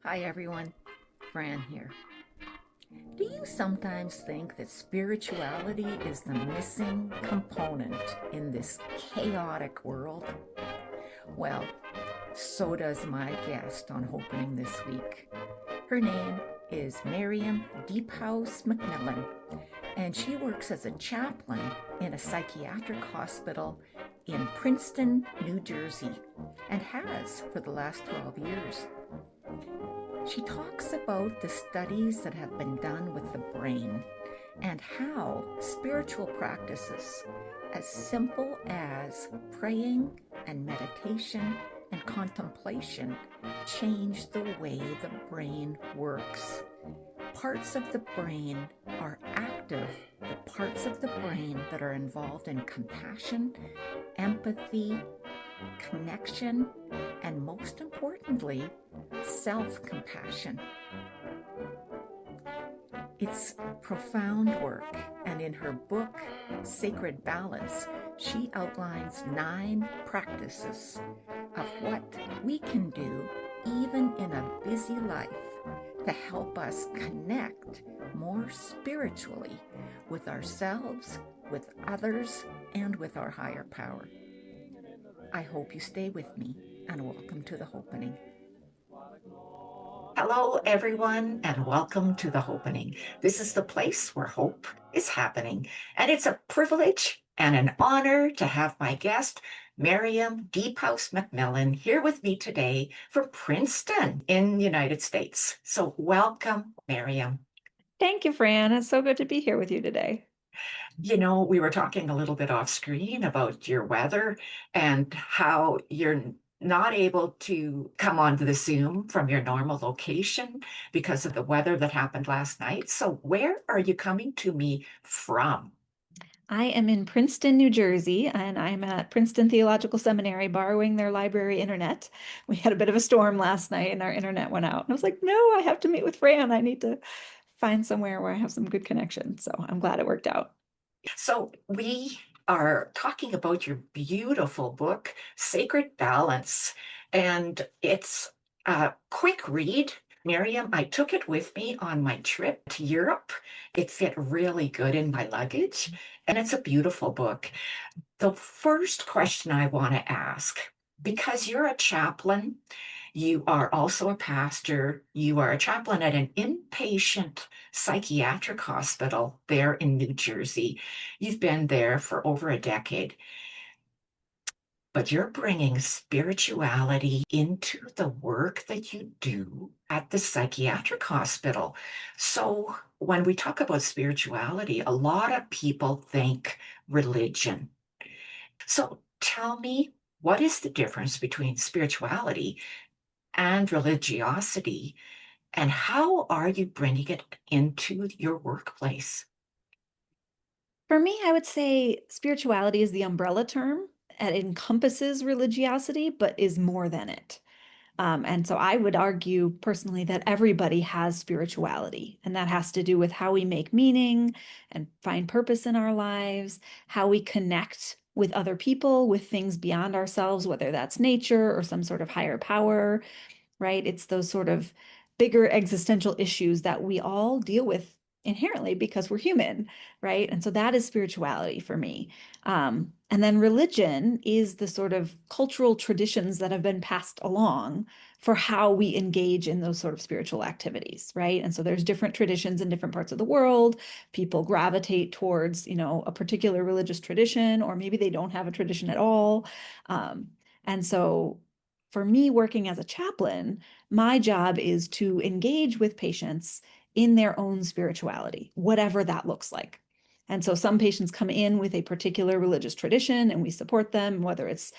Hi everyone, Fran here. Do you sometimes think that spirituality is the missing component in this chaotic world? Well, so does my guest on Opening this week. Her name is Miriam Diephouse McMillan, and she works as a chaplain in a psychiatric hospital in Princeton, New Jersey, and has for the last 12 years. She talks about the studies that have been done with the brain and how spiritual practices as simple as praying and meditation and contemplation change the way the brain works. Parts of the brain are active, the parts of the brain that are involved in compassion, empathy, connection, and most importantly, self-compassion. It's profound work, and in her book, Sacred Balance, she outlines 9 practices of what we can do even in a busy life to help us connect more spiritually with ourselves, with others, and with our higher power. I hope you stay with me, and welcome to the Opening. Hello, everyone, and welcome to the Opening. This is the place where hope is happening, and it's a privilege and an honor to have my guest, Miriam Diephouse McMillan, here with me today from Princeton in the United States. So welcome, Miriam. Thank you, Fran. It's so good to be here with you today. You know, we were talking a little bit off screen about your weather and how you're not able to come onto the Zoom from your normal location because of the weather that happened last night. So, where are you coming to me from? I am in Princeton, New Jersey, and I'm at Princeton Theological Seminary borrowing their library internet. We had a bit of a storm last night and our internet went out. And I was like, no, I have to meet with Fran. I need to find somewhere where I have some good connection. So I'm glad it worked out. So, we are talking about your beautiful book, Sacred Balance, and it's a quick read. Miriam, I took it with me on my trip to Europe. It fit really good in my luggage, and it's a beautiful book. The first question I want to ask, because you're a chaplain, you are also a pastor, you are a chaplain at an inpatient psychiatric hospital there in New Jersey. You've been there for over a decade, but you're bringing spirituality into the work that you do at the psychiatric hospital. So, when we talk about spirituality, a lot of people think religion. So, tell me, what is the difference between spirituality and religiosity, and how are you bringing it into your workplace? For me, I would say spirituality is the umbrella term. It encompasses religiosity, but is more than it. And so I would argue personally that everybody has spirituality, and that has to do with how we make meaning and find purpose in our lives, how we connect with other people, with things beyond ourselves, whether that's nature or some sort of higher power, right? It's those sort of bigger existential issues that we all deal with inherently because we're human, right? And so that is spirituality for me. And then religion is the sort of cultural traditions that have been passed along for how we engage in those sort of spiritual activities, right? And so there's different traditions in different parts of the world. People gravitate towards, a particular religious tradition, or maybe they don't have a tradition at all. And so for me, working as a chaplain, my job is to engage with patients in their own spirituality, whatever that looks like. And so some patients come in with a particular religious tradition and we support them, whether it's,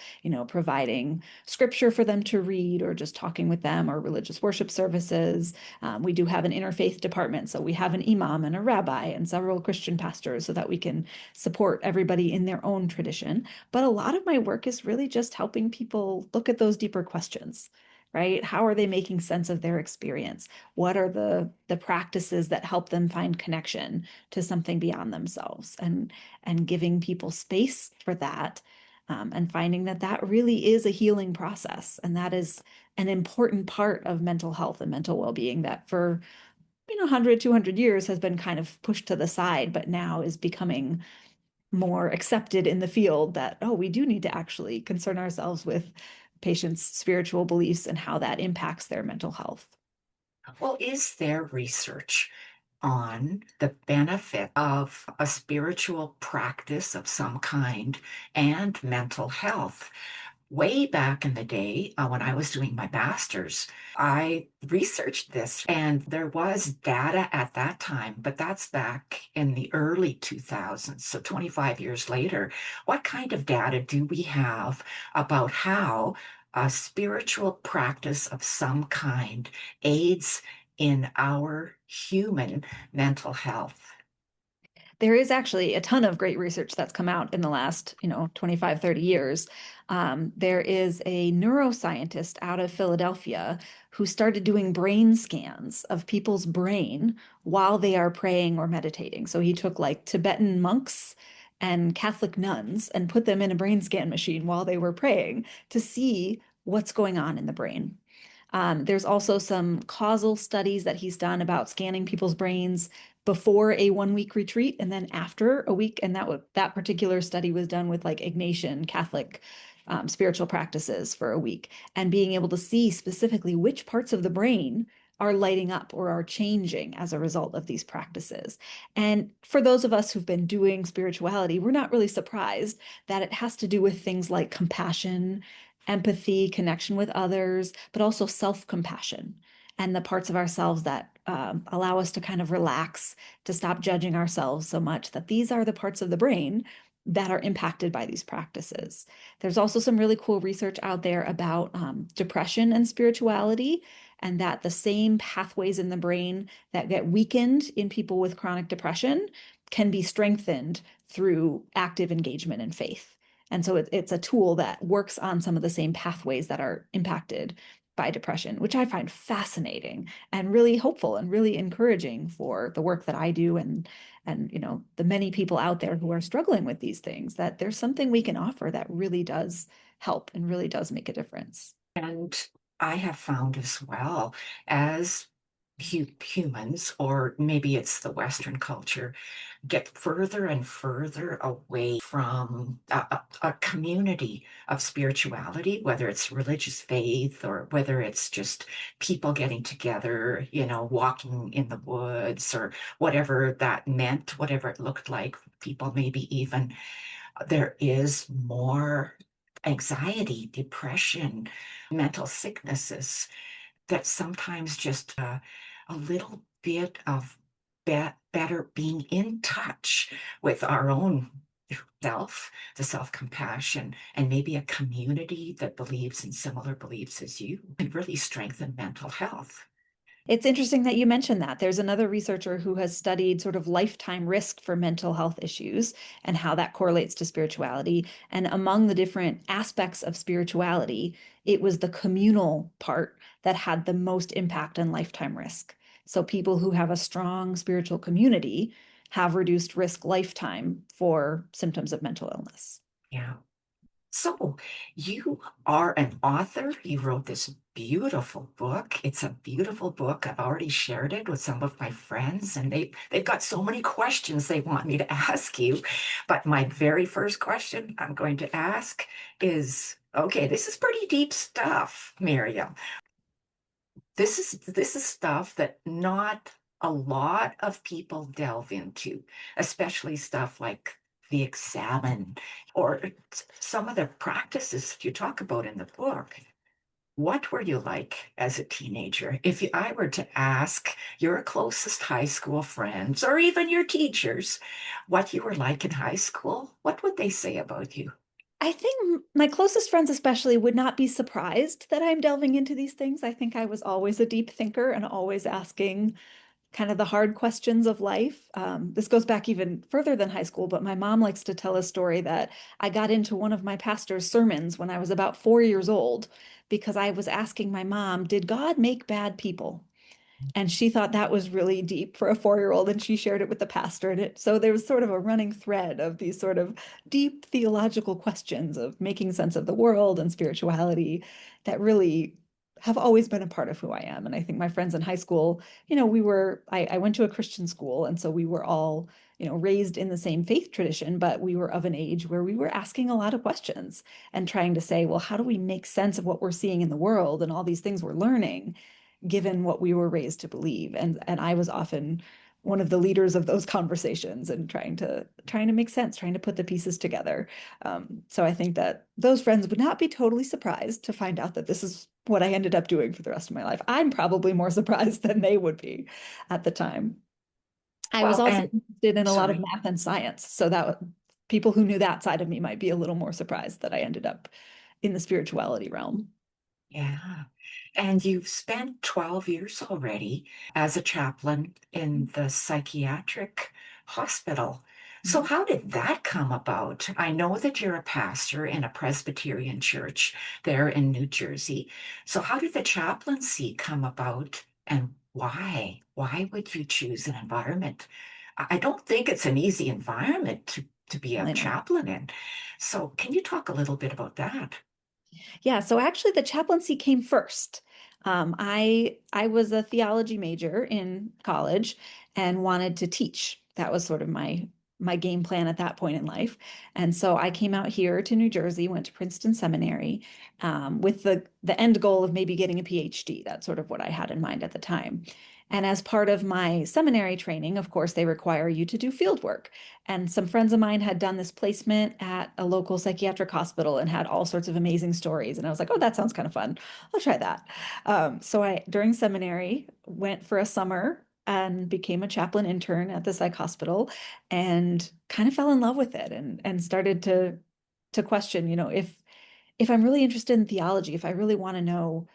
providing scripture for them to read or just talking with them or religious worship services. We do have an interfaith department. So we have an imam and a rabbi and several Christian pastors so that we can support everybody in their own tradition. But a lot of my work is really just helping people look at those deeper questions, right? How are they making sense of their experience? What are the practices that help them find connection to something beyond themselves, and giving people space for that, and finding that that really is a healing process. And that is an important part of mental health and mental well-being that for 100, 200 years has been kind of pushed to the side, but now is becoming more accepted in the field that, oh, we do need to actually concern ourselves with patients' spiritual beliefs and how that impacts their mental health. Well, is there research on the benefit of a spiritual practice of some kind and mental health? Way back in the day, when I was doing my master's, I researched this and there was data at that time, but that's back in the early 2000s, so 25 years later. What kind of data do we have about how a spiritual practice of some kind aids in our human mental health? There is actually a ton of great research that's come out in the last, 25, 30 years. There is a neuroscientist out of Philadelphia who started doing brain scans of people's brain while they are praying or meditating. So he took like Tibetan monks and Catholic nuns and put them in a brain scan machine while they were praying to see what's going on in the brain. There's also some causal studies that he's done about scanning people's brains before a 1 week retreat and then after a week. And that particular study was done with like Ignatian Catholic spiritual practices for a week, and being able to see specifically which parts of the brain are lighting up or are changing as a result of these practices. And for those of us who've been doing spirituality, we're not really surprised that it has to do with things like compassion, empathy, connection with others, but also self-compassion and the parts of ourselves that allow us to kind of relax, to stop judging ourselves so much, that these are the parts of the brain that are impacted by these practices. There's also some really cool research out there about depression and spirituality, and that the same pathways in the brain that get weakened in people with chronic depression can be strengthened through active engagement in faith. And so it's a tool that works on some of the same pathways that are impacted by depression, which I find fascinating and really hopeful and really encouraging for the work that I do, and the many people out there who are struggling with these things, that there's something we can offer that really does help and really does make a difference. And I have found as well, as humans, or maybe it's the Western culture, get further and further away from a community of spirituality, whether it's religious faith or whether it's just people getting together, walking in the woods or whatever that meant, whatever it looked like, people maybe even. There is more anxiety, depression, mental sicknesses that sometimes just a little bit of better being in touch with our own self, the self-compassion, and maybe a community that believes in similar beliefs as you can really strengthen mental health. It's interesting that you mentioned that. There's another researcher who has studied sort of lifetime risk for mental health issues and how that correlates to spirituality. And among the different aspects of spirituality, it was the communal part that had the most impact on lifetime risk. So people who have a strong spiritual community have reduced risk lifetime for symptoms of mental illness. Yeah. So you are an author. You wrote this beautiful book. It's a beautiful book. I've already shared it with some of my friends, and they've got so many questions they want me to ask you. But my very first question I'm going to ask is, okay, this is pretty deep stuff, Miriam. This is stuff that not a lot of people delve into, especially stuff like the examine or some of the practices you talk about in the book. What were you like as a teenager? If I were to ask your closest high school friends or even your teachers what you were like in high school, what would they say about you? I think my closest friends, especially, would not be surprised that I'm delving into these things. I think I was always a deep thinker and always asking kind of the hard questions of life. This goes back even further than high school, but my mom likes to tell a story that I got into one of my pastor's sermons when I was about 4 years old because I was asking my mom, did God make bad people? And she thought that was really deep for a 4-year-old, and she shared it with the pastor. So there was sort of a running thread of these sort of deep theological questions of making sense of the world and spirituality that really have always been a part of who I am. And I think my friends in high school, I went to a Christian school, and so we were all, raised in the same faith tradition, but we were of an age where we were asking a lot of questions and trying to say, well, how do we make sense of what we're seeing in the world and all these things we're learning, given what we were raised to believe? And I was often one of the leaders of those conversations and trying to make sense, trying to put the pieces together. So I think that those friends would not be totally surprised to find out that this is what I ended up doing for the rest of my life. I'm probably more surprised than they would be at the time. I was Well, also and interested in a lot of sorry. math and science, so that people who knew that side of me might be a little more surprised that I ended up in the spirituality realm. Yeah. And you've spent 12 years already as a chaplain in the psychiatric hospital. So, Mhm. how did that come about? I know that you're a pastor in a Presbyterian church there in New Jersey. So, how did the chaplaincy come about and why? Why would you choose an environment? I don't think it's an easy environment to be a I know. chaplain in. So, can you talk a little bit about that? Yeah, so actually the chaplaincy came first. I was a theology major in college and wanted to teach. That was sort of my game plan at that point in life. And so I came out here to New Jersey, went to Princeton Seminary, with the end goal of maybe getting a PhD. That's sort of what I had in mind at the time. And as part of my seminary training, of course, they require you to do field work. And some friends of mine had done this placement at a local psychiatric hospital and had all sorts of amazing stories. And I was like, oh, that sounds kind of fun. I'll try that. So I, during seminary, went for a summer and became a chaplain intern at the psych hospital and kind of fell in love with it and started to question, if I'm really interested in theology, if I really want to know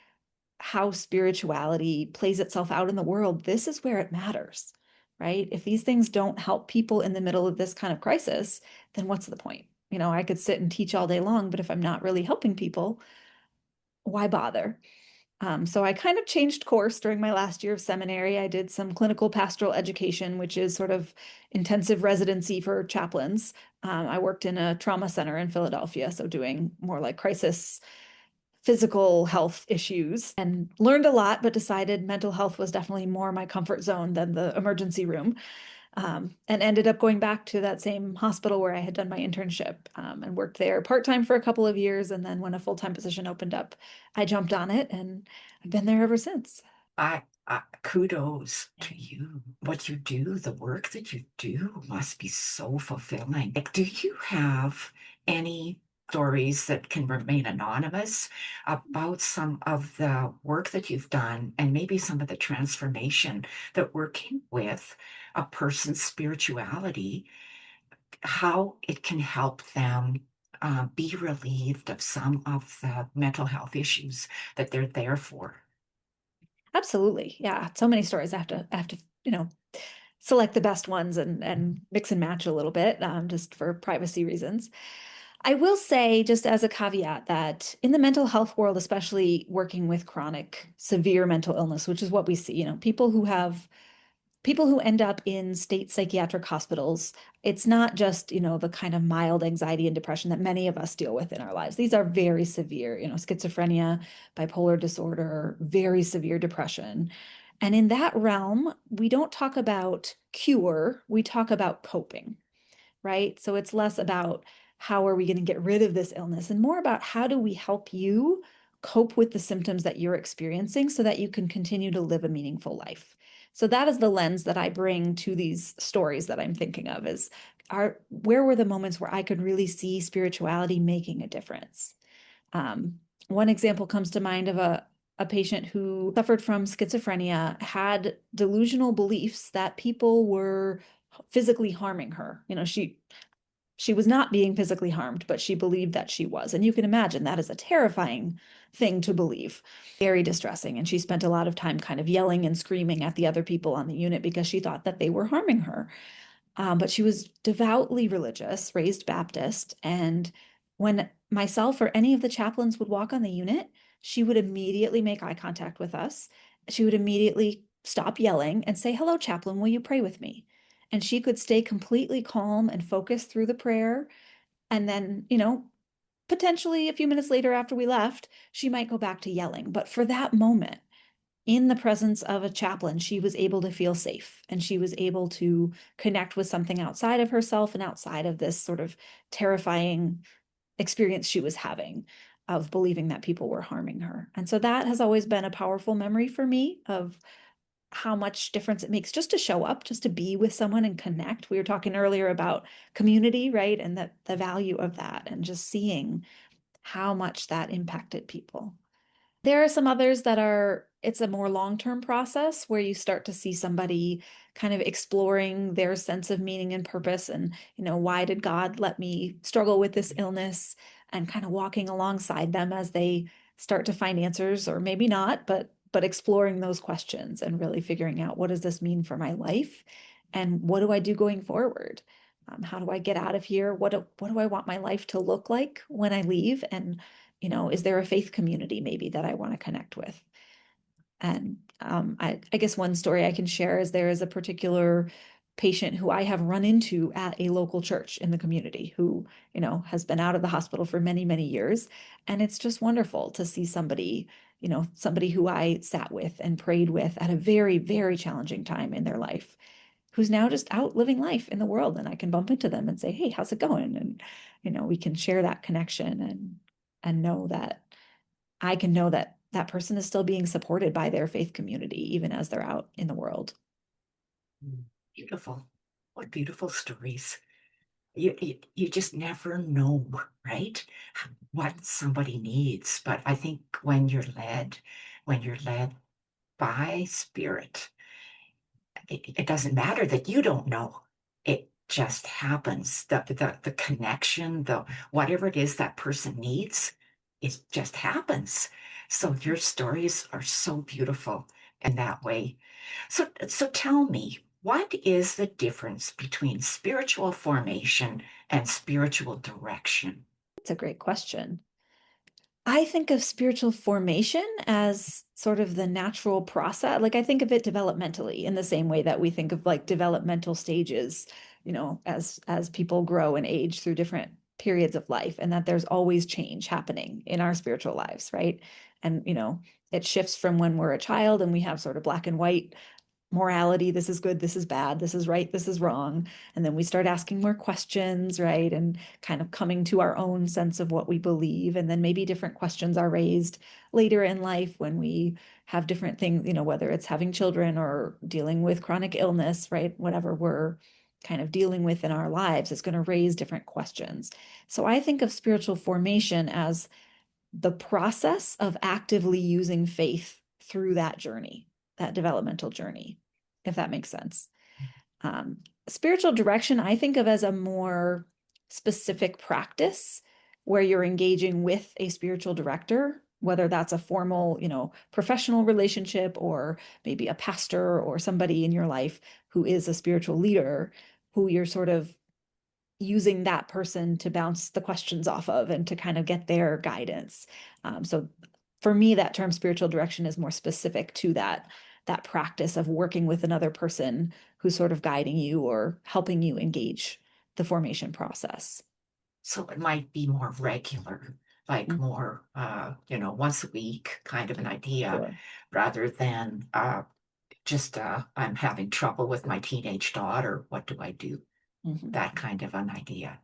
how spirituality plays itself out in the world, this is where it matters, right? If these things don't help people in the middle of this kind of crisis, then what's the point? I could sit and teach all day long, but if I'm not really helping people, why bother? So I kind of changed course during my last year of seminary. I did some clinical pastoral education, which is sort of intensive residency for chaplains. I worked in a trauma center in Philadelphia, so doing more like crisis physical health issues, and learned a lot, but decided mental health was definitely more my comfort zone than the emergency room. And ended up going back to that same hospital where I had done my internship, and worked there part-time for a couple of years. And then when a full-time position opened up, I jumped on it and I've been there ever since. I kudos to you. What you do, the work that you do must be so fulfilling. Like, do you have any stories that can remain anonymous about some of the work that you've done and maybe some of the transformation that working with a person's spirituality, how it can help them be relieved of some of the mental health issues that they're there for? Absolutely. Yeah. So many stories. I have to, select the best ones and mix and match a little bit, just for privacy reasons. I will say, just as a caveat, that in the mental health world, especially working with chronic, severe mental illness, which is what we see, people who end up in state psychiatric hospitals, it's not just, the kind of mild anxiety and depression that many of us deal with in our lives. These are very severe, schizophrenia, bipolar disorder, very severe depression. And in that realm, we don't talk about cure, we talk about coping, right? So it's less about how are we going to get rid of this illness and more about how do we help you cope with the symptoms that you're experiencing so that you can continue to live a meaningful life. So that is the lens that I bring to these stories that I'm thinking of, is where were the moments where I could really see spirituality making a difference? Um, One example comes to mind of a patient who suffered from schizophrenia, had delusional beliefs that people were physically harming her. She was not being physically harmed, but she believed that she was. And you can imagine that is a terrifying thing to believe, very distressing. And she spent a lot of time kind of yelling and screaming at the other people on the unit because she thought that they were harming her. But she was devoutly religious, raised Baptist. And when myself or any of the chaplains would walk on the unit, she would immediately make eye contact with us. She would immediately stop yelling and say, "Hello, chaplain, will you pray with me?" And she could stay completely calm and focused through the prayer. And then, potentially a few minutes later after we left, she might go back to yelling. But for that moment, in the presence of a chaplain, she was able to feel safe and she was able to connect with something outside of herself and outside of this sort of terrifying experience she was having of believing that people were harming her. And so that has always been a powerful memory for me of how much difference it makes just to show up, just to be with someone and connect. We were talking earlier about community, right? And the value of that and just seeing how much that impacted people. There are some others that it's a more long-term process where you start to see somebody kind of exploring their sense of meaning and purpose and, why did God let me struggle with this illness, and kind of walking alongside them as they start to find answers, or maybe not, but exploring those questions and really figuring out, what does this mean for my life? And what do I do going forward? How do I get out of here? What do I want my life to look like when I leave? And is there a faith community maybe that I want to connect with? And I guess one story I can share is there is a particular patient who I have run into at a local church in the community who, has been out of the hospital for many, many years. And it's just wonderful to see somebody, somebody who I sat with and prayed with at a very, very challenging time in their life, who's now just out living life in the world. And I can bump into them and say, "Hey, how's it going?" And, we can share that connection and know that I can know that that person is still being supported by their faith community, even as they're out in the world. Beautiful. What beautiful stories. You just never know, right? What somebody needs. But I think when you're led by Spirit, it doesn't matter that you don't know. It just happens. The connection, the whatever it is that person needs, it just happens. So your stories are so beautiful in that way. So tell me, what is the difference between spiritual formation and spiritual direction? It's a great question. I think of spiritual formation as sort of the natural process. Like I think of it developmentally in the same way that we think of like developmental stages, as people grow and age through different periods of life, and that there's always change happening in our spiritual lives, right? And, it shifts from when we're a child and we have sort of black and white morality. This is good, this is bad, this is right, this is wrong. And then we start asking more questions, right? And kind of coming to our own sense of what we believe. And then maybe different questions are raised later in life when we have different things, whether it's having children or dealing with chronic illness, right? Whatever we're kind of dealing with in our lives is going to raise different questions. So I think of spiritual formation as the process of actively using faith through that journey, that developmental journey, if that makes sense. Spiritual direction, I think of as a more specific practice where you're engaging with a spiritual director, whether that's a formal, professional relationship, or maybe a pastor or somebody in your life who is a spiritual leader, who you're sort of using that person to bounce the questions off of and to kind of get their guidance. So for me, that term spiritual direction is more specific to that practice of working with another person who's sort of guiding you or helping you engage the formation process. So it might be more regular, like Mm, more, once a week kind of an idea, sure. rather than just I'm having trouble with my teenage daughter. What do I do? Mhm. That kind of an idea.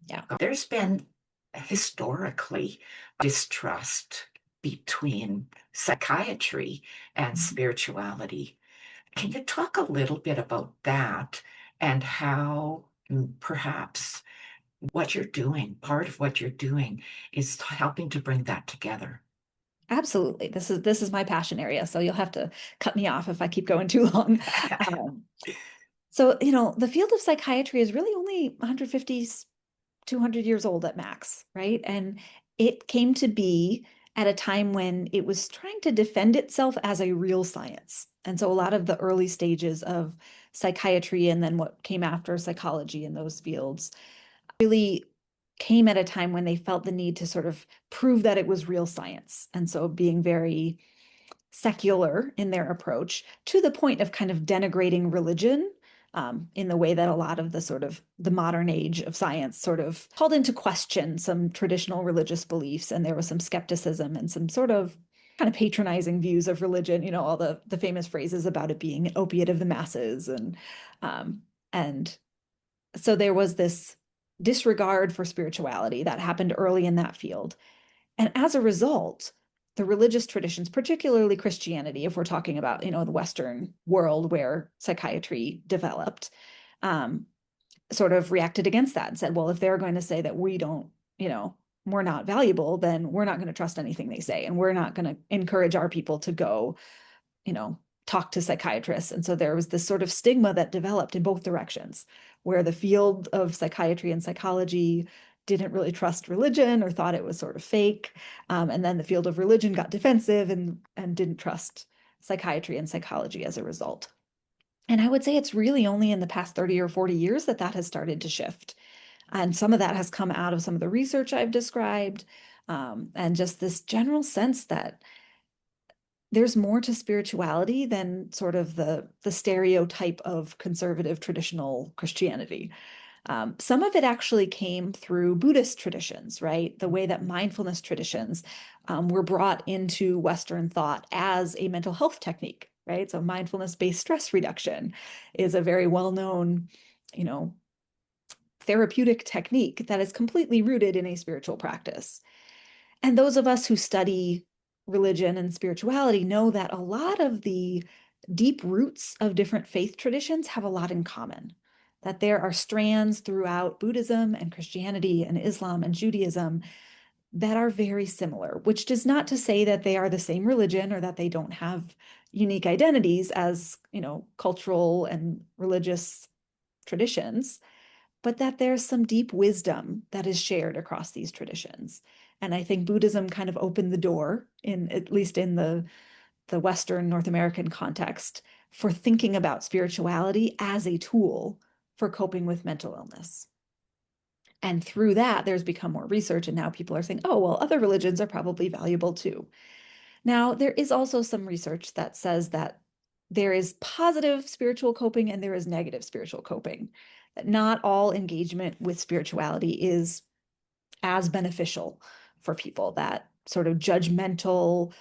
Yeah, There's been historically distrust between psychiatry and spirituality. Can you talk a little bit about that and how perhaps what you're doing, part of what you're doing, is helping to bring that together? absolutely. This is my passion area, so you'll have to cut me off if I keep going too long. Um, so, the field of psychiatry is really only 150, 200 years old at max, right? And it came to be at a time when it was trying to defend itself as a real science. And so a lot of the early stages of psychiatry and then what came after psychology in those fields really came at a time when they felt the need to sort of prove that it was real science. And so being very secular in their approach, to the point of kind of denigrating religion in the way that a lot of the sort of the modern age of science sort of called into question some traditional religious beliefs. And there was some skepticism and some sort of kind of patronizing views of religion, all the famous phrases about it being an opiate of the masses. And so there was this disregard for spirituality that happened early in that field. And as a result, the religious traditions, particularly Christianity, if we're talking about, the Western world where psychiatry developed, sort of reacted against that and said, well, if they're going to say that we don't, we're not valuable, then we're not going to trust anything they say. And we're not going to encourage our people to go, talk to psychiatrists. And so there was this sort of stigma that developed in both directions, where the field of psychiatry and psychology didn't really trust religion or thought it was sort of fake. And then the field of religion got defensive and didn't trust psychiatry and psychology as a result. And I would say it's really only in the past 30 or 40 years that has started to shift. And some of that has come out of some of the research I've described, and just this general sense that there's more to spirituality than sort of the stereotype of conservative traditional Christianity. Some of it actually came through Buddhist traditions, right? The way that mindfulness traditions were brought into Western thought as a mental health technique, right? So mindfulness-based stress reduction is a very well-known, therapeutic technique that is completely rooted in a spiritual practice. And those of us who study religion and spirituality know that a lot of the deep roots of different faith traditions have a lot in common, that there are strands throughout Buddhism and Christianity and Islam and Judaism that are very similar, which is not to say that they are the same religion or that they don't have unique identities as, cultural and religious traditions, but that there's some deep wisdom that is shared across these traditions. And I think Buddhism kind of opened the door, at least in the Western North American context, for thinking about spirituality as a tool for coping with mental illness. And through that, there's become more research, and now people are saying, oh, well, other religions are probably valuable too. Now, there is also some research that says that there is positive spiritual coping and there is negative spiritual coping, that not all engagement with spirituality is as beneficial for people, that sort of judgmental,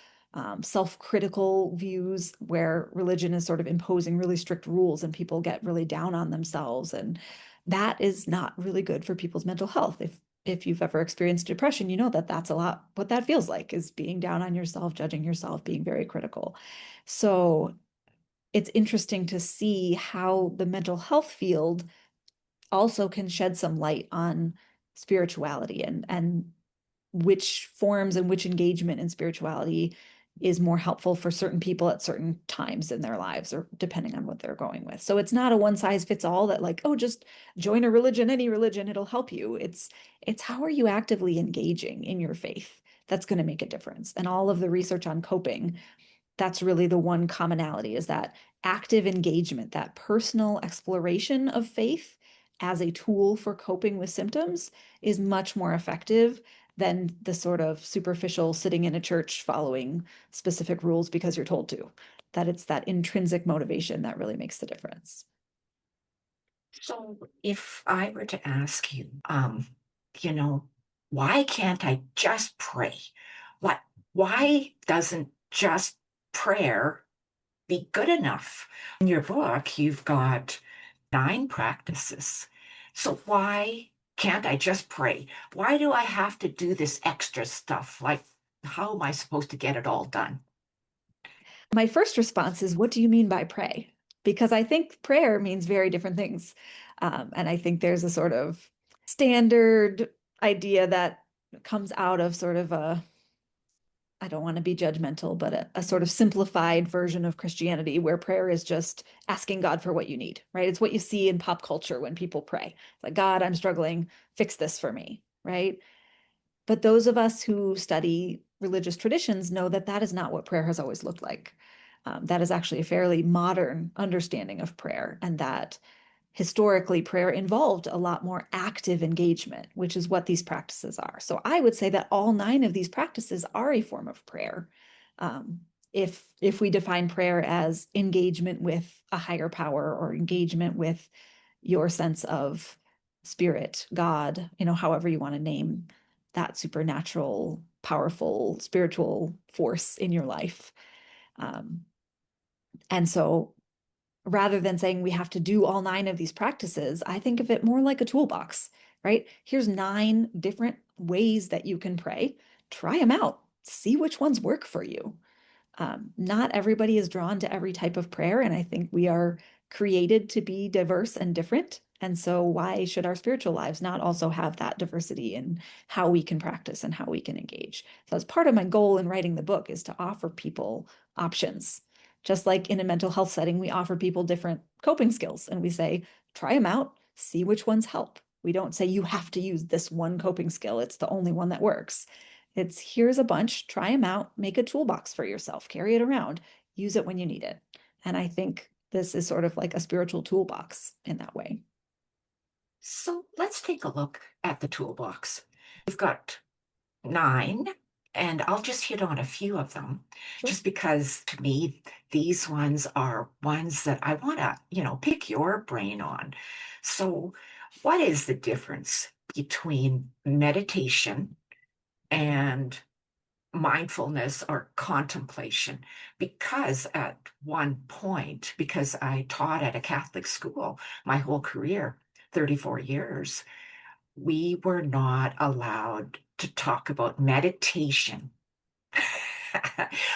self-critical views where religion is sort of imposing really strict rules and people get really down on themselves. And that is not really good for people's mental health. If you've ever experienced depression, you know that that's a lot what that feels like, is being down on yourself, judging yourself, being very critical. So it's interesting to see how the mental health field also can shed some light on spirituality and which forms and which engagement in spirituality is more helpful for certain people at certain times in their lives, or depending on what they're going with. So it's not a one size fits all that like, oh, just join a religion, any religion, it'll help you. It's how are you actively engaging in your faith that's going to make a difference. And all of the research on coping, that's really the one commonality, is that active engagement, that personal exploration of faith as a tool for coping with symptoms is much more effective than the sort of superficial sitting in a church following specific rules because you're told to. That it's that intrinsic motivation that really makes the difference. So if I were to ask you, why can't I just pray? Why doesn't just prayer be good enough? In your book, you've got 9 practices. So why can't I just pray? Why do I have to do this extra stuff? Like, how am I supposed to get it all done? My first response is, what do you mean by pray? Because I think prayer means very different things. And I think there's a sort of standard idea that comes out of sort of I don't want to be judgmental, but a sort of simplified version of Christianity where prayer is just asking God for what you need, right? It's what you see in pop culture when people pray. It's like, God, I'm struggling, fix this for me, right? But those of us who study religious traditions know that that is not what prayer has always looked like. That is actually a fairly modern understanding of prayer, and that historically prayer involved a lot more active engagement, which is what these practices are. So I would say that all 9 of these practices are a form of prayer. if we define prayer as engagement with a higher power or engagement with your sense of spirit, God, however you want to name that supernatural, powerful, spiritual force in your life. And so rather than saying we have to do all 9 of these practices, I think of it more like a toolbox, right? Here's 9 different ways that you can pray. Try them out. See which ones work for you. Not everybody is drawn to every type of prayer, and I think we are created to be diverse and different. And so why should our spiritual lives not also have that diversity in how we can practice and how we can engage? So as part of my goal in writing the book is to offer people options. Just like in a mental health setting, we offer people different coping skills and we say, try them out, see which ones help. We don't say you have to use this one coping skill. It's the only one that works. It's here's a bunch, try them out, make a toolbox for yourself, carry it around, use it when you need it. And I think this is sort of like a spiritual toolbox in that way. So let's take a look at the toolbox. We've got 9, and I'll just hit on a few of them, just because to me, these ones are ones that I want to, pick your brain on. So what is the difference between meditation and mindfulness or contemplation? Because at one point, because I taught at a Catholic school my whole career, 34 years, we were not allowed to talk about meditation,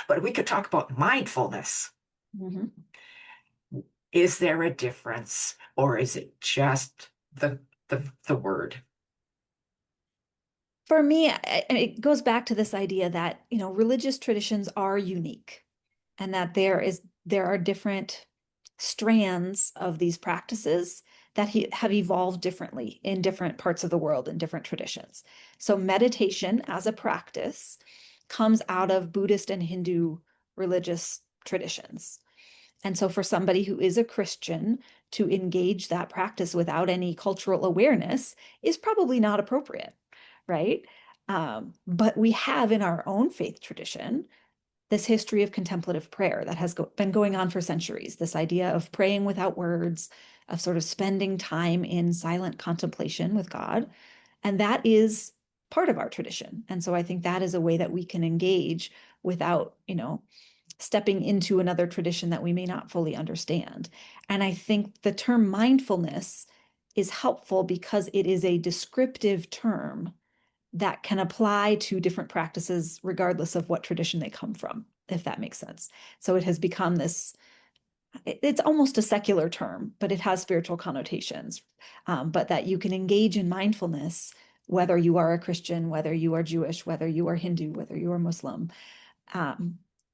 but we could talk about mindfulness. Mm-hmm. Is there a difference, or is it just the word? For me, it goes back to this idea that, religious traditions are unique and that there are different strands of these practices that have evolved differently in different parts of the world in different traditions. So meditation as a practice comes out of Buddhist and Hindu religious traditions. And so for somebody who is a Christian to engage that practice without any cultural awareness is probably not appropriate, right? But we have in our own faith tradition this history of contemplative prayer that has been going on for centuries, this idea of praying without words, of sort of spending time in silent contemplation with God. And that is part of our tradition. And so I think that is a way that we can engage without, stepping into another tradition that we may not fully understand. And I think the term mindfulness is helpful because it is a descriptive term that can apply to different practices regardless of what tradition they come from, if that makes sense. So it has become this, it's almost a secular term, but it has spiritual connotations. But that you can engage in mindfulness, whether you are a Christian, whether you are Jewish, whether you are Hindu, whether you are Muslim,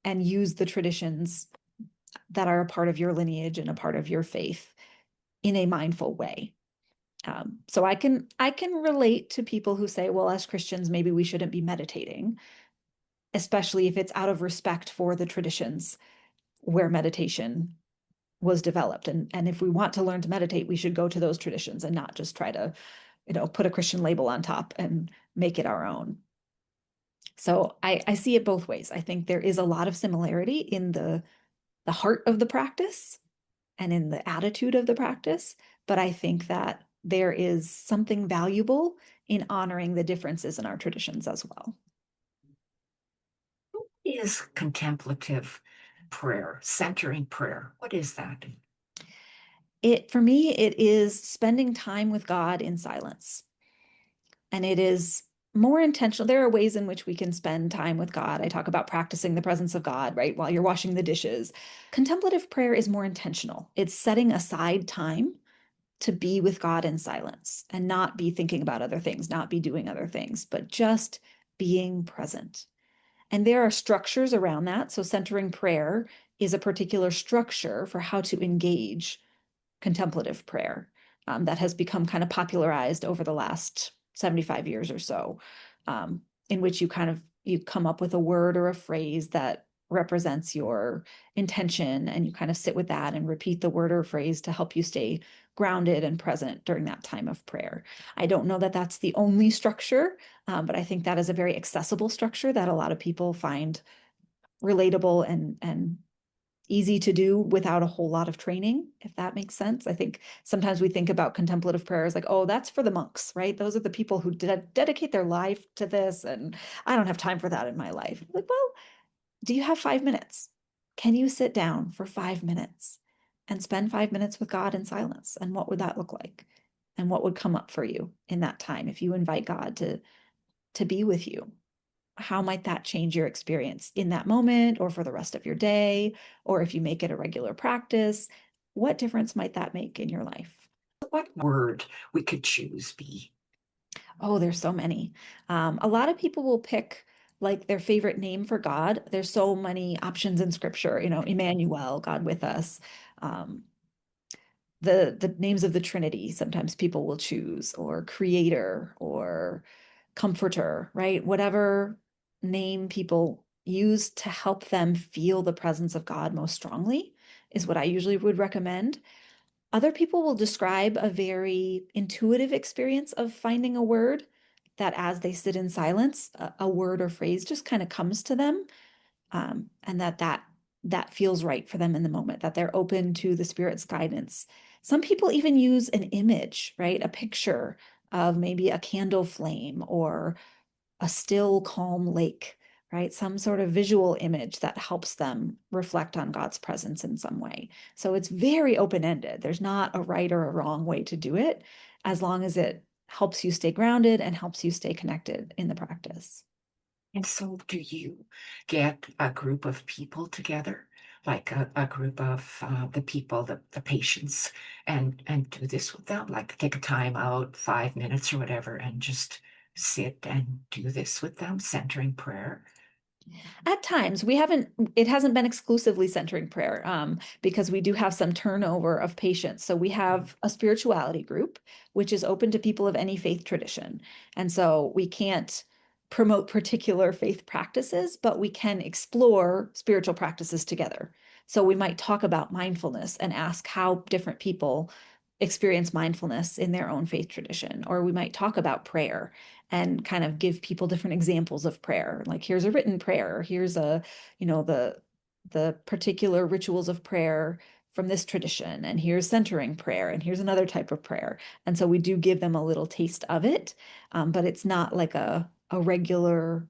and use the traditions that are a part of your lineage and a part of your faith in a mindful way. So I can relate to people who say, well, as Christians, maybe we shouldn't be meditating, especially if it's out of respect for the traditions where meditation was developed. And if we want to learn to meditate, we should go to those traditions and not just try to, put a Christian label on top and make it our own. So I see it both ways. I think there is a lot of similarity in the heart of the practice and in the attitude of the practice, but I think that there is something valuable in honoring the differences in our traditions as well. What is contemplative prayer, centering prayer? What is that? For me, it is spending time with God in silence. And it is more intentional. There are ways in which we can spend time with God. I talk about practicing the presence of God, right? While you're washing the dishes. Contemplative prayer is more intentional. It's setting aside time to be with God in silence and not be thinking about other things, not be doing other things, but just being present. And there are structures around that. So centering prayer is a particular structure for how to engage contemplative prayer that has become kind of popularized over the last 75 years or so, in which you come up with a word or a phrase that represents your intention, and you kind of sit with that and repeat the word or phrase to help you stay grounded and present during that time of prayer. I don't know that that's the only structure, but I think that is a very accessible structure that a lot of people find relatable and easy to do without a whole lot of training, if that makes sense. I think sometimes we think about contemplative prayer as like, oh, that's for the monks, right? Those are the people who dedicate their life to this, and I don't have time for that in my life. Like, well, do you have 5 minutes? Can you sit down for 5 minutes and spend 5 minutes with God in silence? And what would that look like? And what would come up for you in that time if you invite God to be with you? How might that change your experience in that moment or for the rest of your day? Or if you make it a regular practice, what difference might that make in your life? What word we could choose be? Oh, there's so many. A lot of people will pick like their favorite name for God. There's so many options in scripture, Emmanuel, God with us. Um, the names of the Trinity, sometimes people will choose, or creator or comforter, right? Whatever name people use to help them feel the presence of God most strongly is what I usually would recommend. Other people will describe a very intuitive experience of finding a word that as they sit in silence, a word or phrase just kind of comes to them, and that feels right for them in the moment, that they're open to the Spirit's guidance. Some people even use an image, right? A picture of maybe a candle flame or a still, calm lake, right? Some sort of visual image that helps them reflect on God's presence in some way. So it's very open-ended. There's not a right or a wrong way to do it, as long as it helps you stay grounded and helps you stay connected in the practice. And so do you get a group of people together, like a group of the people, the patients, and do this with them? Like take a time out, 5 minutes or whatever, and just sit and do this with them, centering prayer? At times, it hasn't been exclusively centering prayer, because we do have some turnover of patients. So we have a spirituality group, which is open to people of any faith tradition. And so we can't promote particular faith practices, but we can explore spiritual practices together. So we might talk about mindfulness and ask how different people experience mindfulness in their own faith tradition. Or we might talk about prayer and kind of give people different examples of prayer. Like here's a written prayer, here's the particular rituals of prayer from this tradition, and here's centering prayer, and here's another type of prayer. And so we do give them a little taste of it, but it's not like a regular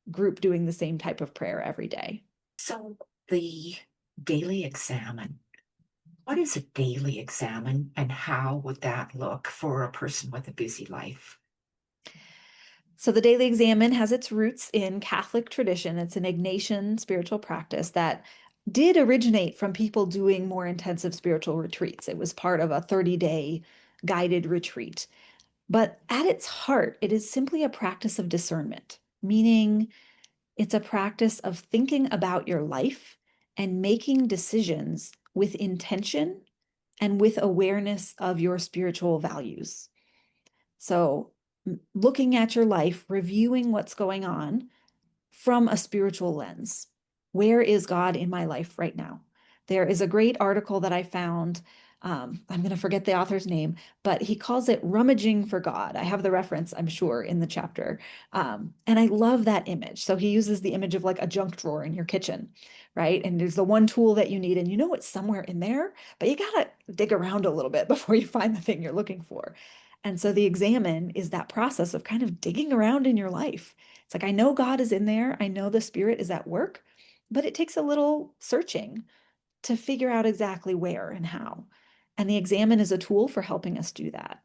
group doing the same type of prayer every day. So the daily examine, what is a daily examine, and how would that look for a person with a busy life? So the Daily Examin has its roots in Catholic tradition. It's an Ignatian spiritual practice that did originate from people doing more intensive spiritual retreats. It was part of a 30-day guided retreat. But at its heart, it is simply a practice of discernment, meaning it's a practice of thinking about your life and making decisions with intention and with awareness of your spiritual values. So looking at your life, reviewing what's going on from a spiritual lens. Where is God in my life right now? There is a great article that I found. I'm going to forget the author's name, but he calls it Rummaging for God. I have the reference, I'm sure, in the chapter. And I love that image. So he uses the image of like a junk drawer in your kitchen, right? And there's the one tool that you need, and you know it's somewhere in there, but you got to dig around a little bit before you find the thing you're looking for. And so the examine is that process of kind of digging around in your life. It's like, I know God is in there. I know the Spirit is at work, but it takes a little searching to figure out exactly where and how. And the examine is a tool for helping us do that.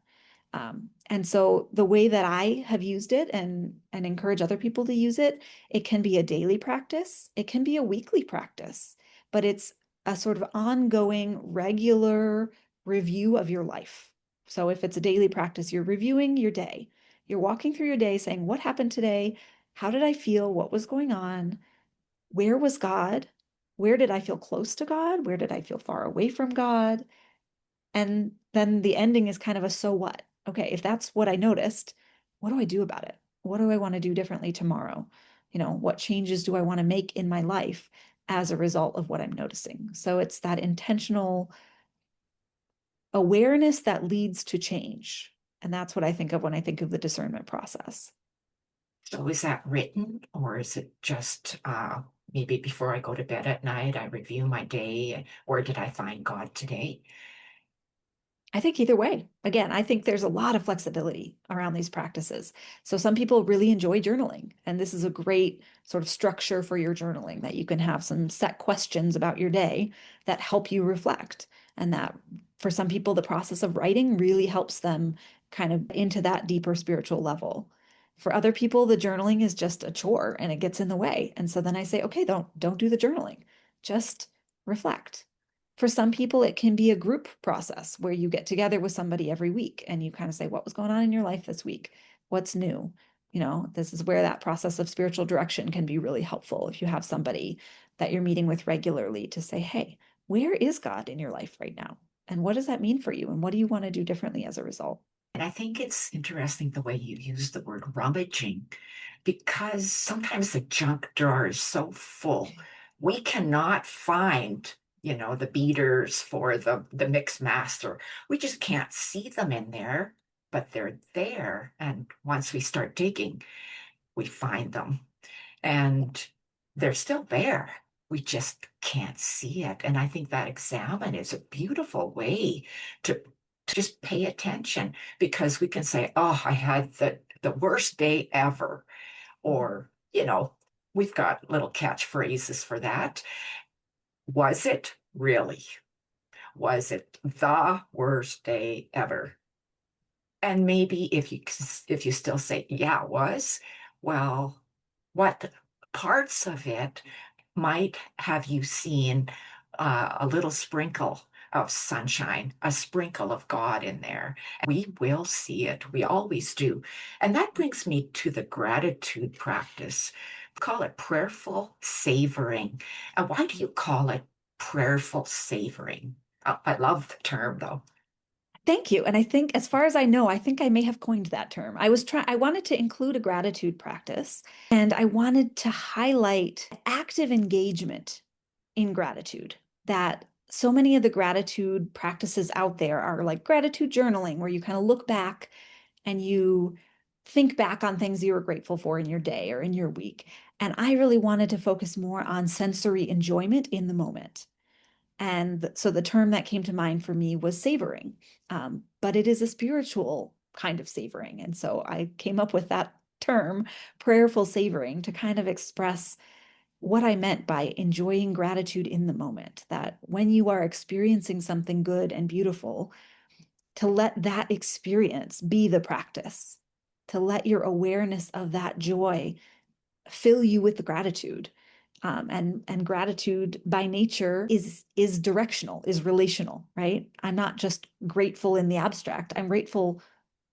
And so the way that I have used it and encourage other people to use it, it can be a daily practice, it can be a weekly practice, but it's a sort of ongoing, regular review of your life. So if it's a daily practice, you're reviewing your day. You're walking through your day saying, what happened today? How did I feel? What was going on? Where was God? Where did I feel close to God? Where did I feel far away from God? And then the ending is kind of a so what? Okay, if that's what I noticed, what do I do about it? What do I want to do differently tomorrow? What changes do I want to make in my life as a result of what I'm noticing? So it's that intentional awareness that leads to change. And that's what I think of when I think of the discernment process. So is that written, or is it just maybe before I go to bed at night, I review my day. Where did I find God today? I think either way. Again, I think there's a lot of flexibility around these practices. So some people really enjoy journaling, and this is a great sort of structure for your journaling, that you can have some set questions about your day that help you reflect. And that for some people, the process of writing really helps them kind of into that deeper spiritual level. For other people, the journaling is just a chore and it gets in the way. And so then I say, okay, don't do the journaling. Just reflect. For some people, it can be a group process where you get together with somebody every week and you kind of say, what was going on in your life this week? What's new? This is where that process of spiritual direction can be really helpful. If you have somebody that you're meeting with regularly to say, hey, where is God in your life right now? And what does that mean for you? And what do you want to do differently as a result? And I think it's interesting the way you use the word rummaging, because sometimes the junk drawer is so full, we cannot find, the beaters for the mix master. We just can't see them in there, but they're there. And once we start digging, we find them. And they're still there. We just can't see it. And I think that examine is a beautiful way to just pay attention, because we can say, oh, I had the worst day ever. Or, we've got little catchphrases for that. Was it really? Was it the worst day ever? And maybe if you still say, yeah, it was, well, what parts of it might have you seen a little sprinkle of sunshine, a sprinkle of God in there? We will see it. We always do. And that brings me to the gratitude practice. We call it prayerful savoring. And why do you call it prayerful savoring? I love the term, though. Thank you. And I think, as far as I know, I think I may have coined that term. I wanted to include a gratitude practice, and I wanted to highlight active engagement in gratitude. That so many of the gratitude practices out there are like gratitude journaling, where you kind of look back and you think back on things you were grateful for in your day or in your week. And I really wanted to focus more on sensory enjoyment in the moment. And so the term that came to mind for me was savoring, but it is a spiritual kind of savoring. And so I came up with that term, prayerful savoring, to kind of express what I meant by enjoying gratitude in the moment. That when you are experiencing something good and beautiful, to let that experience be the practice, to let your awareness of that joy fill you with the gratitude. And gratitude by nature is directional, is relational, right? I'm not just grateful in the abstract. I'm grateful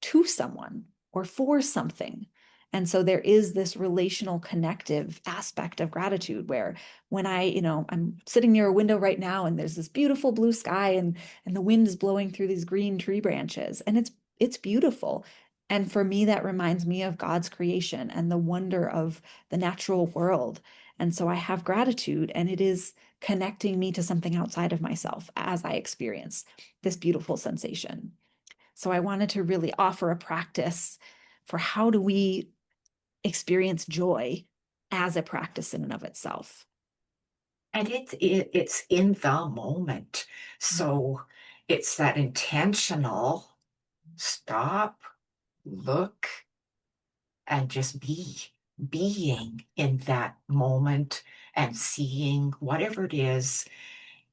to someone or for something. And so there is this relational connective aspect of gratitude, where when I'm sitting near a window right now and there's this beautiful blue sky, and the wind is blowing through these green tree branches, and it's beautiful. And for me, that reminds me of God's creation and the wonder of the natural world. And so I have gratitude, and it is connecting me to something outside of myself as I experience this beautiful sensation. So I wanted to really offer a practice for how do we experience joy as a practice in and of itself. And it's in the moment. So it's that intentional stop, look, and just being in that moment and seeing whatever it is,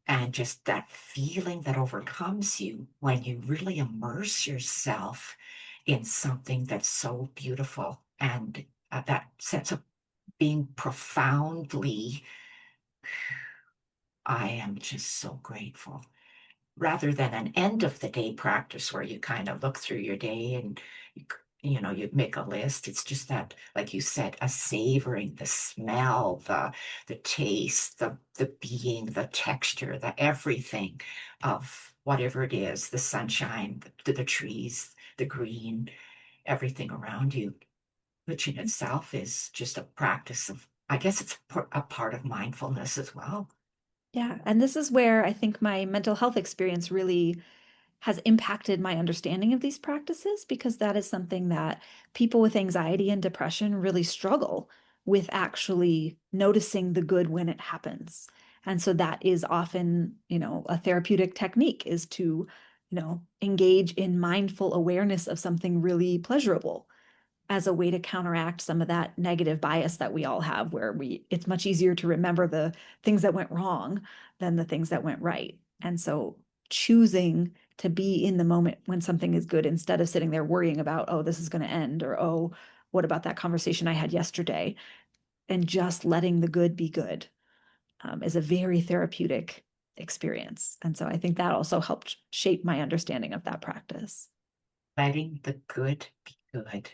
and just that feeling that overcomes you when you really immerse yourself in something that's so beautiful, and that sense of being profoundly, I am just so grateful, rather than an end of the day practice where you kind of look through your day and you make a list. It's just that, like you said, a savoring, the smell, the taste, the being, the texture, the everything of whatever it is, the sunshine, the trees, the green, everything around you, which in itself is just a practice of, I guess it's a part of mindfulness as well. Yeah. And this is where I think my mental health experience really has impacted my understanding of these practices, because that is something that people with anxiety and depression really struggle with actually noticing the good when it happens. And so that is often, a therapeutic technique is to, engage in mindful awareness of something really pleasurable as a way to counteract some of that negative bias that we all have, where it's much easier to remember the things that went wrong than the things that went right. And so choosing to be in the moment when something is good instead of sitting there worrying about, oh, this is going to end, or, oh, what about that conversation I had yesterday? And just letting the good be good is a very therapeutic experience. And so I think that also helped shape my understanding of that practice. Letting the good be good.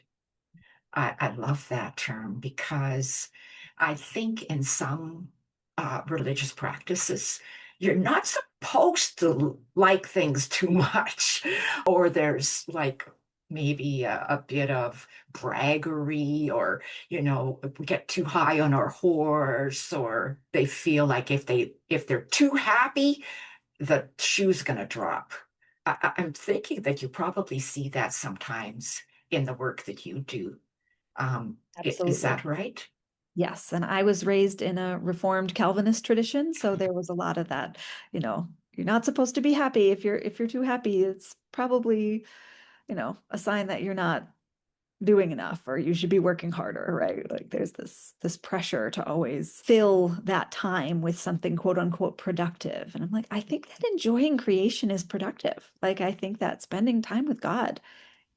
I love that term because I think in some religious practices, you're not supposed to like things too much, or there's like maybe a bit of braggery, or we get too high on our horse, or they feel like if they're too happy, the shoe's going to drop. I'm thinking that you probably see that sometimes in the work that you do. Is Absolutely. that right? Yes. And I was raised in a Reformed Calvinist tradition. So there was a lot of that, you're not supposed to be happy. If you're too happy, it's probably, a sign that you're not doing enough, or you should be working harder, right? Like there's this pressure to always fill that time with something quote unquote productive. And I'm like, I think that enjoying creation is productive. Like I think that spending time with God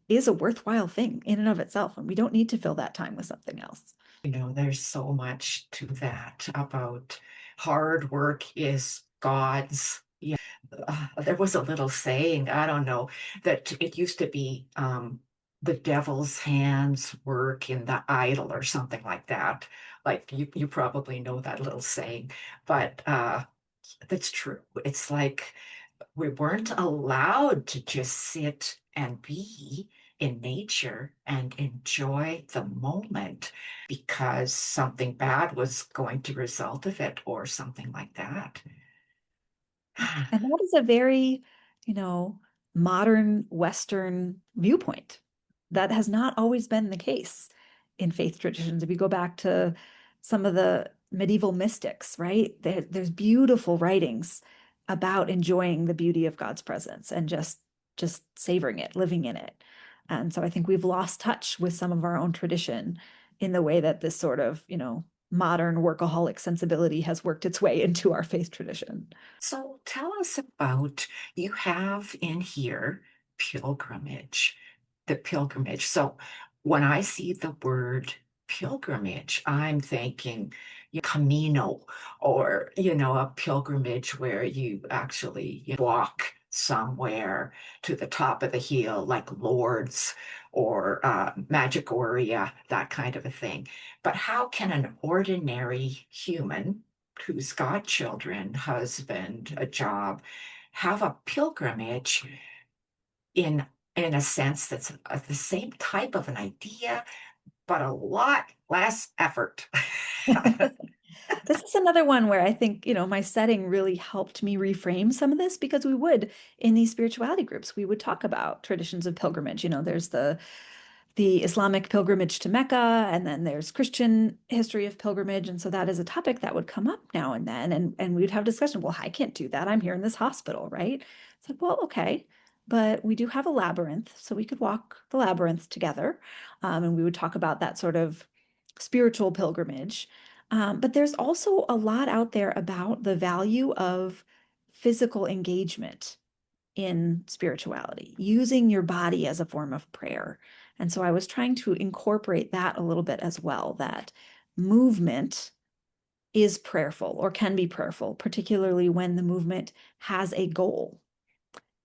is a worthwhile thing in and of itself. And we don't need to fill that time with something else. There's so much to that about hard work is God's. Yeah, there was a little saying, I don't know, that it used to be the devil's hands work in the idol or something like that. Like you probably know that little saying, but that's true. It's like we weren't allowed to just sit and be in nature and enjoy the moment because something bad was going to result of it or something like that. And that is a very, modern Western viewpoint. That has not always been the case in faith traditions. If you go back to some of the medieval mystics, right? There's beautiful writings about enjoying the beauty of God's presence and just savoring it, living in it. And so I think we've lost touch with some of our own tradition in the way that this sort of, modern workaholic sensibility has worked its way into our faith tradition. So tell us about, you have in here pilgrimage, the pilgrimage. So when I see the word pilgrimage, I'm thinking Camino, or, a pilgrimage where you actually walk somewhere to the top of the hill, like Lourdes or Medjugorje, that kind of a thing. But how can an ordinary human who's got children, husband, a job, have a pilgrimage in in a sense that's the same type of an idea, but a lot less effort. This is another one where I think, my setting really helped me reframe some of this, because we would, in these spirituality groups, we would talk about traditions of pilgrimage. There's the Islamic pilgrimage to Mecca, and then there's Christian history of pilgrimage. And so that is a topic that would come up now and then. And we'd have discussion. Well, I can't do that. I'm here in this hospital, right? It's like, well, okay. But we do have a labyrinth, so we could walk the labyrinth together. And we would talk about that sort of spiritual pilgrimage. But there's also a lot out there about the value of physical engagement in spirituality, using your body as a form of prayer. And so I was trying to incorporate that a little bit as well, that movement is prayerful or can be prayerful, particularly when the movement has a goal.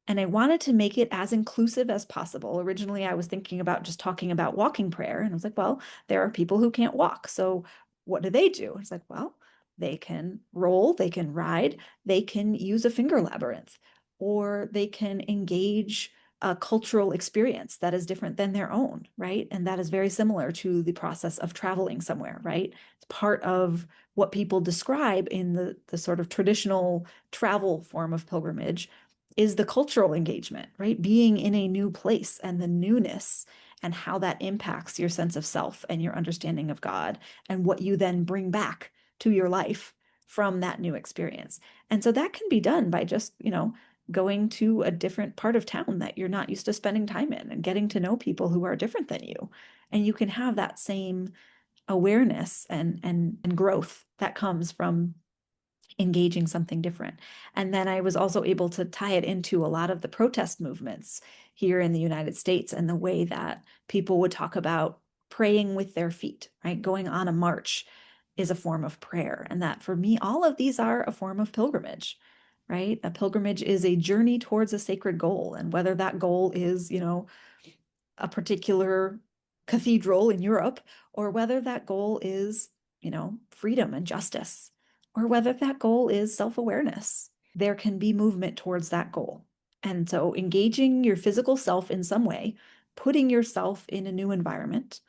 And I wanted to make it as inclusive as possible. Originally, I was thinking about just talking about walking prayer. And I was like, well, there are people who can't walk. So what do they do? It's like, well, they can roll, they can ride, they can use a finger labyrinth, or they can engage a cultural experience that is different than their own, right? And that is very similar to the process of traveling somewhere, right? It's part of what people describe in the sort of traditional travel form of pilgrimage is the cultural engagement, right? Being in a new place and the newness and how that impacts your sense of self and your understanding of God, and what you then bring back to your life from that new experience. And so that can be done by just, going to a different part of town that you're not used to spending time in and getting to know people who are different than you. And you can have that same awareness and growth that comes from engaging something different. And then I was also able to tie it into a lot of the protest movements here in the United States, and the way that people would talk about praying with their feet, right? Going on a march is a form of prayer. And that, for me, all of these are a form of pilgrimage, right? A pilgrimage is a journey towards a sacred goal. And whether that goal is, a particular cathedral in Europe, or whether that goal is, freedom and justice, or whether that goal is self-awareness, there can be movement towards that goal. And so engaging your physical self in some way, putting yourself in a new environment,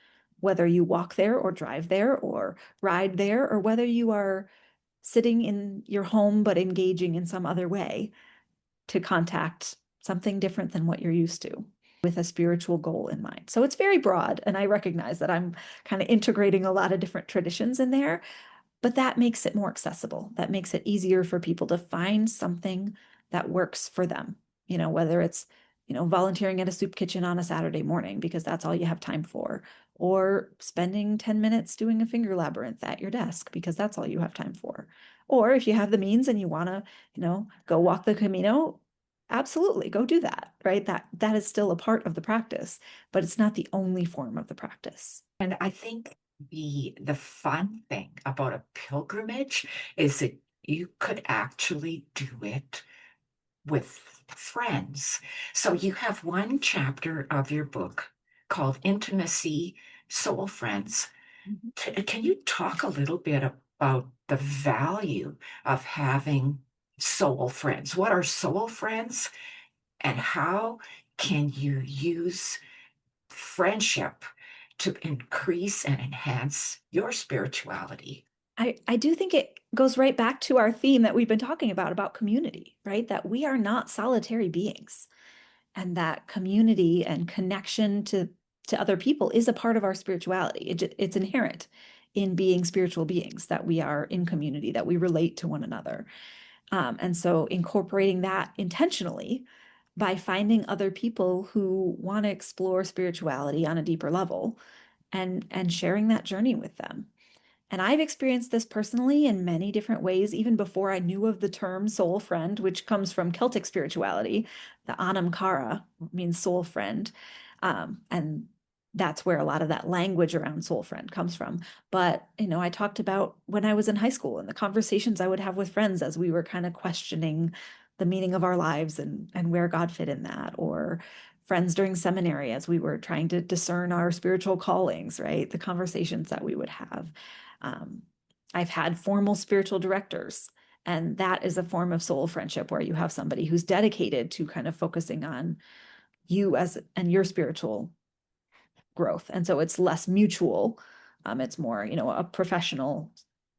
whether you walk there or drive there or ride there, or whether you are sitting in your home but engaging in some other way to contact something different than what you're used to, with a spiritual goal in mind. So it's very broad, and I recognize that I'm kind of integrating a lot of different traditions in there, but that makes it more accessible. That makes it easier for people to find something that works for them, whether it's, volunteering at a soup kitchen on a Saturday morning because that's all you have time for, or spending 10 minutes doing a finger labyrinth at your desk because that's all you have time for. Or if you have the means and you want to, go walk the Camino, absolutely go do that, right? That is still a part of the practice, but it's not the only form of the practice. And I think the fun thing about a pilgrimage is that you could actually do it with friends. So you have one chapter of your book called Intimacy, Soul Friends. Can you talk a little bit about the value of having soul friends? What are soul friends, and how can you use friendship to increase and enhance your spirituality? I do think it goes right back to our theme that we've been talking about community, right? That we are not solitary beings, and that community and connection to other people is a part of our spirituality. It's inherent in being spiritual beings, that we are in community, that we relate to one another. And so incorporating that intentionally by finding other people who want to explore spirituality on a deeper level, and sharing that journey with them. And I've experienced this personally in many different ways, even before I knew of the term soul friend, which comes from Celtic spirituality. The Anam Cara means soul friend. And that's where a lot of that language around soul friend comes from. But, I talked about when I was in high school and the conversations I would have with friends as we were kind of questioning the meaning of our lives and where God fit in that, or friends during seminary as we were trying to discern our spiritual callings, right? The conversations that we would have. I've had formal spiritual directors, and that is a form of soul friendship where you have somebody who's dedicated to kind of focusing on you and your spiritual growth. And so it's less mutual. It's more, a professional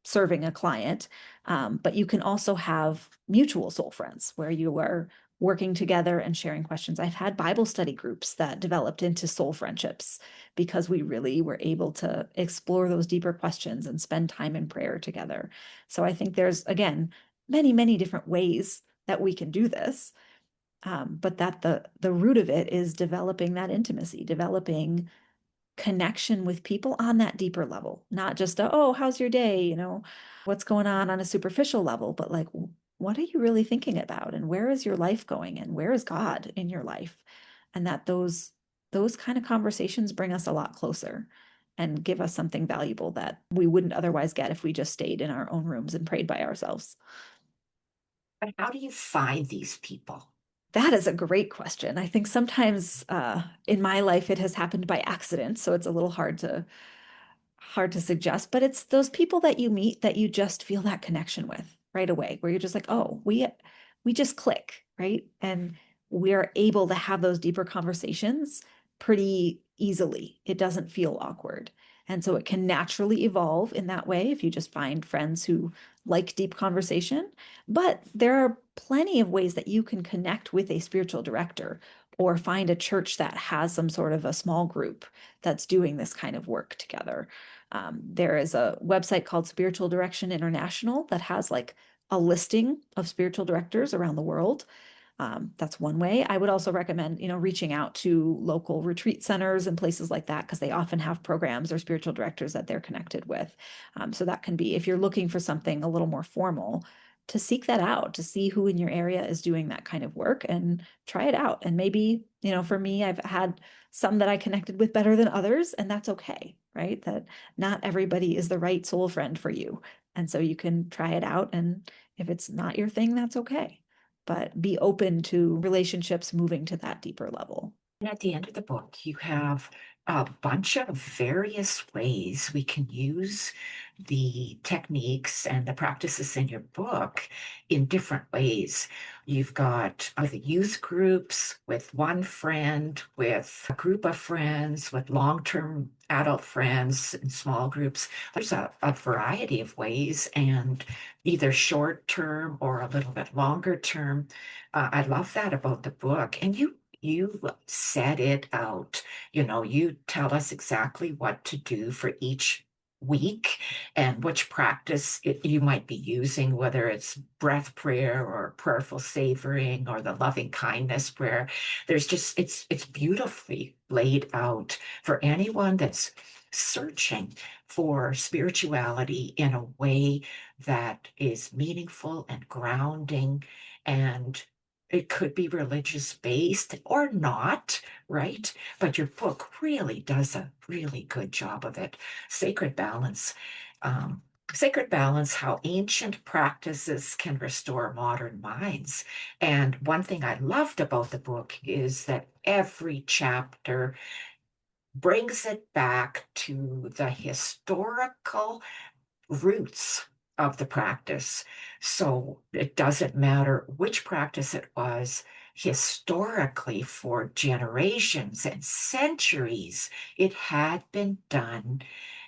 serving a client. But you can also have mutual soul friends where you are working together and sharing questions. I've had Bible study groups that developed into soul friendships because we really were able to explore those deeper questions and spend time in prayer together. So I think there's, again, many, many different ways that we can do this. But that the root of it is developing that intimacy, developing connection with people on that deeper level, not just oh, how's your day? What's going on a superficial level, but like, what are you really thinking about? And where is your life going? And where is God in your life? And that those kind of conversations bring us a lot closer and give us something valuable that we wouldn't otherwise get if we just stayed in our own rooms and prayed by ourselves. But how do you find these people? That is a great question. I think sometimes in my life it has happened by accident, so it's a little hard to suggest, but it's those people that you meet that you just feel that connection with right away, where you're just like, oh, we just click, right? And we're able to have those deeper conversations pretty easily. It doesn't feel awkward. And so it can naturally evolve in that way if you just find friends who like deep conversation. But there are plenty of ways that you can connect with a spiritual director or find a church that has some sort of a small group that's doing this kind of work together. There is a website called Spiritual Direction International that has like a listing of spiritual directors around the world. That's one way. I would also recommend, reaching out to local retreat centers and places like that, because they often have programs or spiritual directors that they're connected with. So that can be, if you're looking for something a little more formal, to seek that out, to see who in your area is doing that kind of work and try it out. And maybe, for me, I've had some that I connected with better than others, and that's okay, right? That not everybody is the right soul friend for you. And so you can try it out. And if it's not your thing, that's okay. But be open to relationships moving to that deeper level. And at the end of the book, you have a bunch of various ways we can use the techniques and the practices in your book in different ways. You've got the youth groups with one friend, with a group of friends, with long-term adult friends in small groups. There's a variety of ways, and either short-term or a little bit longer term. I love that about the book. And you set it out. You tell us exactly what to do for each week and which practice you might be using, whether it's breath prayer or prayerful savoring or the loving kindness prayer. It's beautifully laid out for anyone that's searching for spirituality in a way that is meaningful and grounding, and it could be religious based or not, right? But your book really does a really good job of it. Sacred Balance. Sacred Balance, how ancient practices can restore modern minds. And one thing I loved about the book is that every chapter brings it back to the historical roots of the practice. So it doesn't matter which practice it was, historically, for generations and centuries, it had been done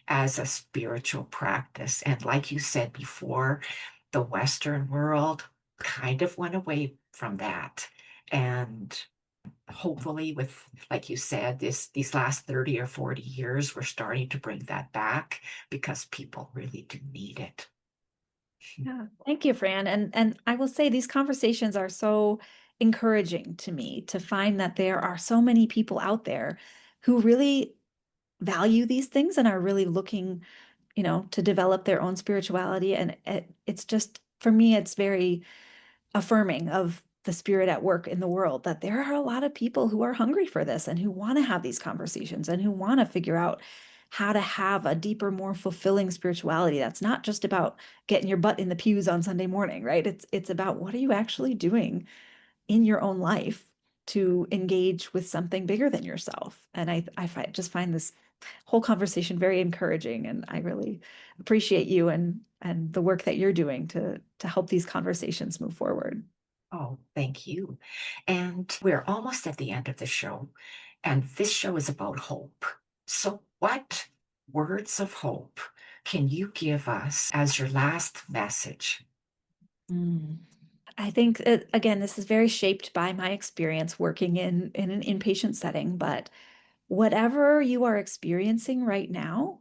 as a spiritual practice. And like you said before, the Western world kind of went away from that. And hopefully, with, like you said, these last 30 or 40 years, we're starting to bring that back because people really do need it. Yeah, thank you, Fran. And I will say these conversations are so encouraging to me to find that there are so many people out there who really value these things and are really looking, to develop their own spirituality. And it's just, for me, it's very affirming of the spirit at work in the world, that there are a lot of people who are hungry for this and who want to have these conversations and who want to figure out how to have a deeper, more fulfilling spirituality that's not just about getting your butt in the pews on Sunday morning, right? It's about, what are you actually doing in your own life to engage with something bigger than yourself. And just find this whole conversation very encouraging, and I really appreciate you and the work that you're doing to help these conversations move forward. Oh, thank you. And we're almost at the end of the show, and this show is about hope. So, what words of hope can you give us as your last message? Mm. I think again, this is very shaped by my experience working in an inpatient setting, but whatever you are experiencing right now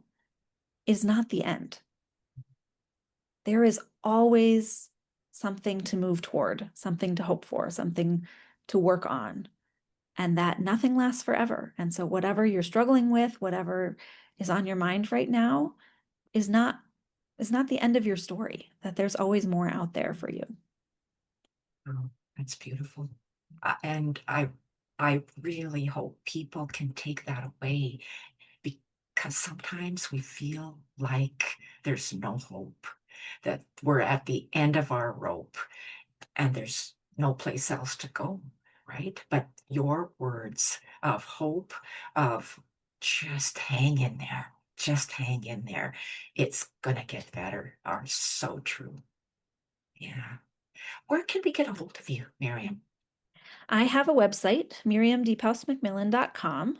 is not the end. There is always something to move toward, something to hope for, something to work on, and that nothing lasts forever. And so whatever you're struggling with, whatever is on your mind right now is not the end of your story, that there's always more out there for you. Oh, that's beautiful. And I really hope people can take that away, because sometimes we feel like there's no hope, that we're at the end of our rope and there's no place else to go, right? But your words of hope, of just hang in there, just hang in there, it's gonna get better, are so true. Yeah. Where can we get a hold of you, Miriam? I have a website, miriamdiephouse.com.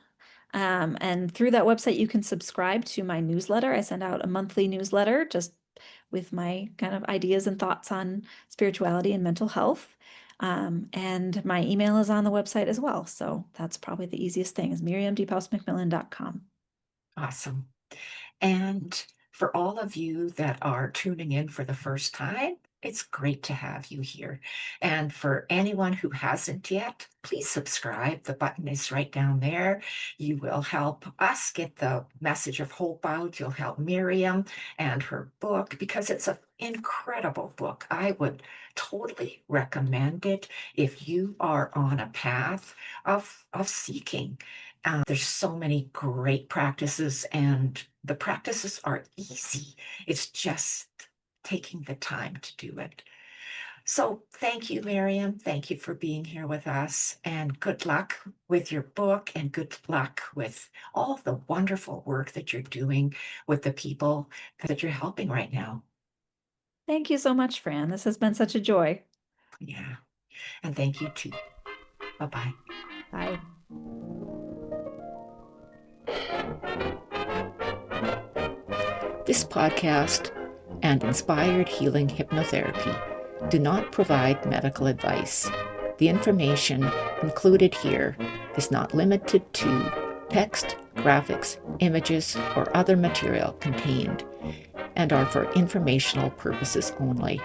And through that website, you can subscribe to my newsletter. I send out a monthly newsletter just with my kind of ideas and thoughts on spirituality and mental health. And my email is on the website as well. So that's probably the easiest thing is miriamdiephousemcmillan.com. Awesome. And for all of you that are tuning in for the first time, it's great to have you here. And for anyone who hasn't yet, please subscribe. The button is right down there. You will help us get the message of hope out. You'll help Miriam and her book because it's an incredible book. I would totally recommend it if you are on a path of seeking. There's so many great practices, and the practices are easy. It's just taking the time to do it. So thank you, Miriam. Thank you for being here with us, and good luck with your book, and good luck with all the wonderful work that you're doing with the people that you're helping right now. Thank you so much, Fran. This has been such a joy. Yeah. And thank you too. Bye-bye. Bye. This podcast and Inspired Healing Hypnotherapy do not provide medical advice. The information included here is not limited to text, graphics, images, or other material contained, and are for informational purposes only.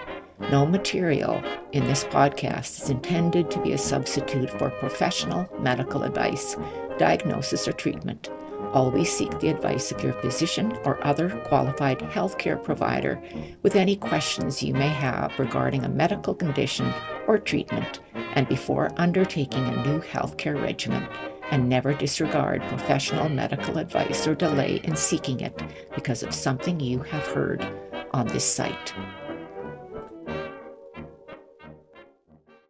No material in this podcast is intended to be a substitute for professional medical advice, diagnosis, or treatment. Always seek the advice of your physician or other qualified healthcare provider with any questions you may have regarding a medical condition or treatment, and before undertaking a new healthcare regimen, and never disregard professional medical advice or delay in seeking it because of something you have heard on this site.